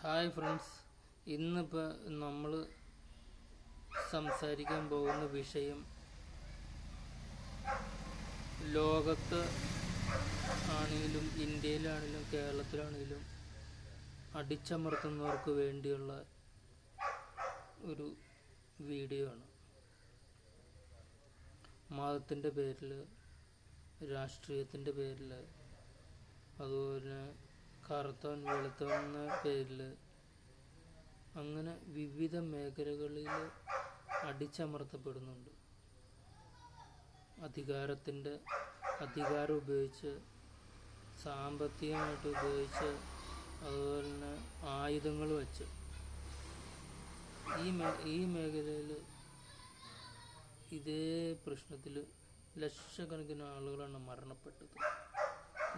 Hi friends, ഇന്നിപ്പോൾ നമ്മൾ സംസാരിക്കാൻ പോകുന്ന വിഷയം ലോകത്ത് ആണെങ്കിലും ഇന്ത്യയിലാണെങ്കിലും കേരളത്തിലാണെങ്കിലും അടിച്ചമർത്തുന്നവർക്ക് വേണ്ടിയുള്ള ഒരു വീഡിയോ ആണ്. മതത്തിൻ്റെ പേരിൽ, രാഷ്ട്രീയത്തിൻ്റെ പേരിൽ, അതുപോലെ കറുത്തവൻ വെളുത്തവൻ പേരിൽ അങ്ങനെ വിവിധ മേഖലകളിൽ അടിച്ചമർത്തപ്പെടുന്നുണ്ട്. അധികാരം ഉപയോഗിച്ച്, സാമ്പത്തികമായിട്ട് ഉപയോഗിച്ച്, അതുപോലെ തന്നെ ആയുധങ്ങൾ വെച്ച് ഈ മേഖലയിൽ ഇതേ പ്രശ്നത്തിൽ ലക്ഷക്കണക്കിന് ആളുകളാണ് മരണപ്പെട്ടത്.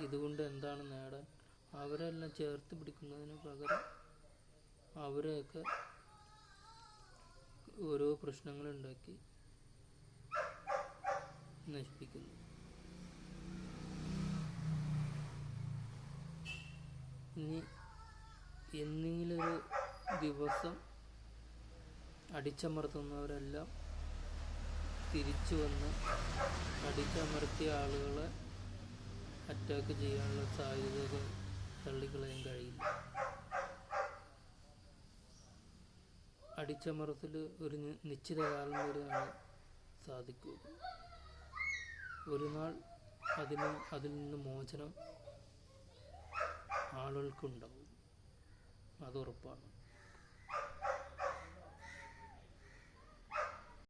ഇതുകൊണ്ട് എന്താണ് നേടാൻ? അവരെല്ലാം ചേർത്ത് പിടിക്കുന്നതിന് പകരം അവരെയൊക്കെ ഓരോ പ്രശ്നങ്ങളുണ്ടാക്കി നശിപ്പിക്കുന്നു. ഇനി എന്തെങ്കിലൊരു ദിവസം അടിച്ചമർത്തുന്നവരെല്ലാം തിരിച്ചു വന്ന് അടിച്ചമർത്തിയ ആളുകളെ അറ്റാക്ക് ചെയ്യാനുള്ള സാധ്യതകൾ തള്ളിക്കളയാൻ കഴിയില്ല. അടിച്ചമർത്തൽ ഒരു നിശ്ചിത കാലം വരെയാണ് സാധിക്കുക. ഒരു നാൾ അതിൽ നിന്ന് മോചനം ആളുകൾക്കുണ്ടാവും, അത് ഉറപ്പാണ്.